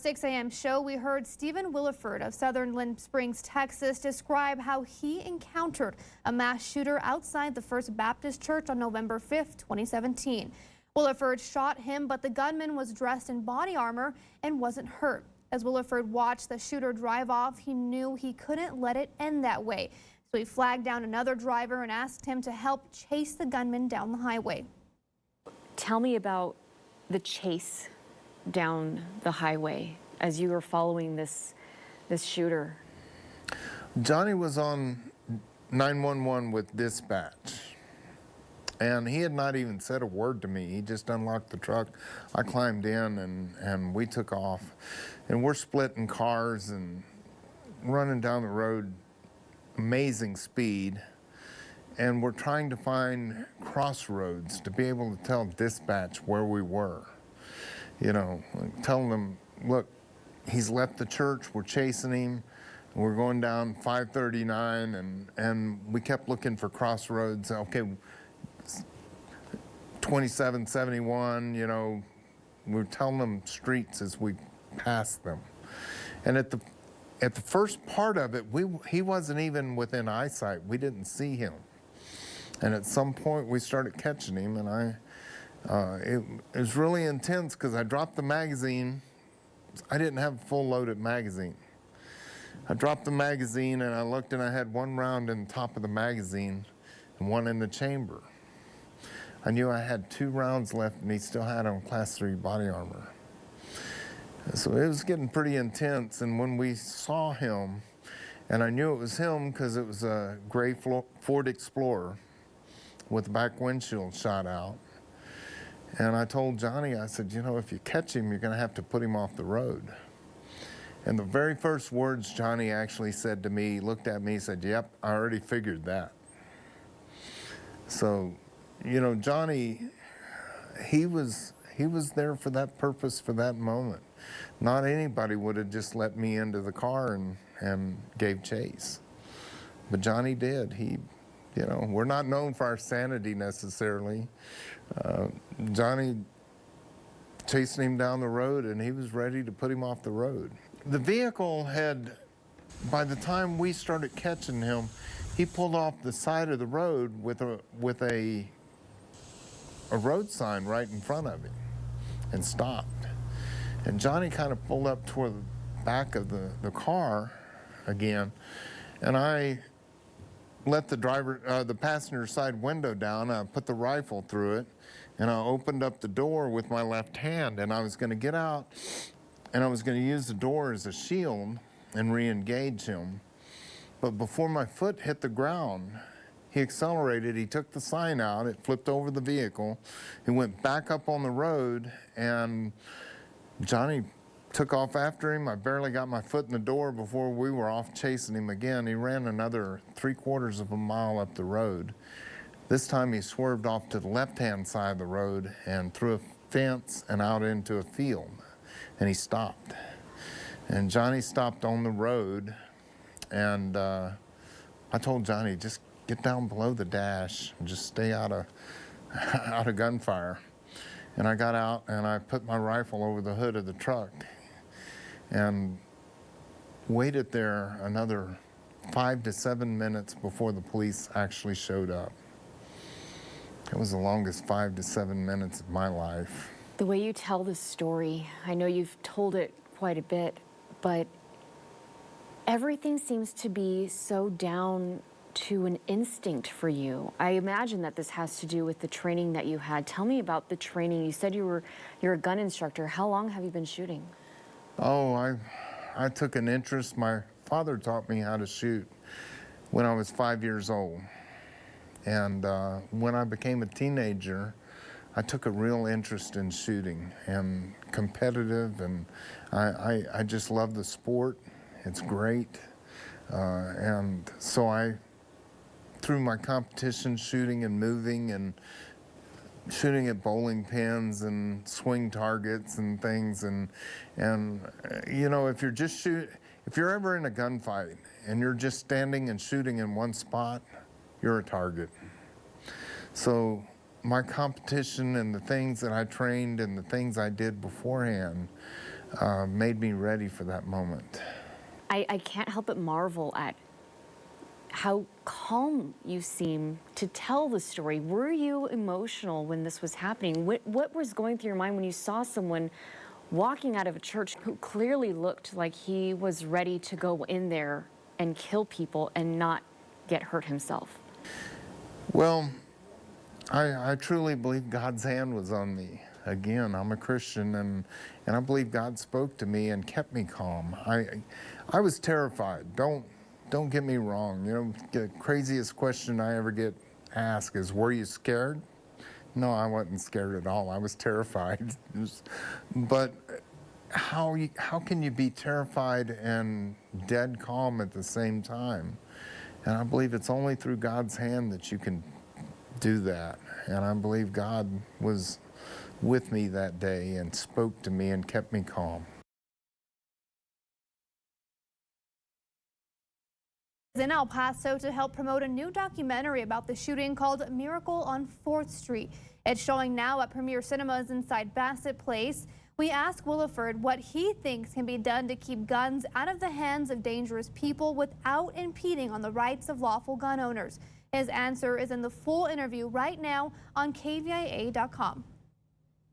6 a.m. show, we heard Stephen Williford of Sutherland Springs, Texas, describe how he encountered a mass shooter outside the First Baptist Church on November 5th, 2017. Williford shot him, but the gunman was dressed in body armor and wasn't hurt. As Williford watched the shooter drive off, he knew he couldn't let it end that way. So he flagged down another driver and asked him to help chase the gunman down the highway. Tell me about the chase down the highway as you were following this shooter. Johnny was on 911 with dispatch, and he had not even said a word to me. He just unlocked the truck. I climbed in and we took off, and we're splitting cars and running down the road, amazing speed, and we're trying to find crossroads to be able to tell dispatch where we were. You know, telling them, look, he's left the church, we're chasing him, we're going down 539, and we kept looking for crossroads. Okay, 2771, you know, we're telling them streets as we passed them. And at the first part of it, he wasn't even within eyesight. We didn't see him. And at some point, we started catching him, and it was really intense because I dropped the magazine. I didn't have a full loaded magazine. I dropped the magazine and I looked and I had one round in the top of the magazine and one in the chamber. I knew I had 2 rounds left and he still had on Class 3 body armor. So it was getting pretty intense, and when we saw him, and I knew it was him because it was a gray Ford Explorer with the back windshield shot out. And I told Johnny, I said, you know, if you catch him, you're going to have to put him off the road. And the very first words Johnny actually said to me, he looked at me, he said, yep, I already figured that. So, you know, Johnny, he was there for that purpose, for that moment. Not anybody would have just let me into the car and gave chase. But Johnny did. You know, we're not known for our sanity necessarily. Johnny chasing him down the road, and he was ready to put him off the road. The vehicle had, by the time we started catching him, he pulled off the side of the road with a road sign right in front of him and stopped. And Johnny kind of pulled up toward the back of the car again, and I let the passenger side window down. I put the rifle through it, and I opened up the door with my left hand, and I was going to get out, and I was going to use the door as a shield and re-engage him. But before my foot hit the ground, he accelerated, he took the sign out, it flipped over the vehicle, he went back up on the road, and Johnny took off after him. I barely got my foot in the door before we were off chasing him again. He ran another 3/4 of a mile up the road. This time he swerved off to the left-hand side of the road and through a fence and out into a field, and he stopped. And Johnny stopped on the road, and I told Johnny, just get down below the dash and just stay out of gunfire. And I got out and I put my rifle over the hood of the truck and waited there another 5 to 7 minutes before the police actually showed up. It was the longest 5 to 7 minutes of my life. The way you tell this story, I know you've told it quite a bit, but everything seems to be so down to an instinct for you. I imagine that this has to do with the training that you had. Tell me about the training. You said you're a gun instructor. How long have you been shooting? Oh, I took an interest. My father taught me how to shoot when I was 5 years old. And when I became a teenager, I took a real interest in shooting and competitive, and I just love the sport. It's great. And so through my competition shooting and moving and shooting at bowling pins and swing targets and things, and you know, if you're ever in a gunfight and you're just standing and shooting in one spot, you're a target. So my competition and the things that I trained and the things I did beforehand made me ready for that moment. I can't help but marvel at how calm you seem to tell the story. Were you emotional when this was happening? What was going through your mind when you saw someone walking out of a church who clearly looked like he was ready to go in there and kill people and not get hurt himself? Well, I truly believe God's hand was on me. Again, I'm a Christian, and I believe God spoke to me and kept me calm. I was terrified. Don't get me wrong. You know, the craziest question I ever get asked is, "Were you scared?" No, I wasn't scared at all. I was terrified. But how can you be terrified and dead calm at the same time? And I believe it's only through God's hand that you can do that. And I believe God was with me that day and spoke to me and kept me calm. In El Paso to help promote a new documentary about the shooting called Miracle on 4th Street. It's showing now at Premier Cinemas inside Bassett Place. We asked Williford what he thinks can be done to keep guns out of the hands of dangerous people without impeding on the rights of lawful gun owners. His answer is in the full interview right now on KVIA.com.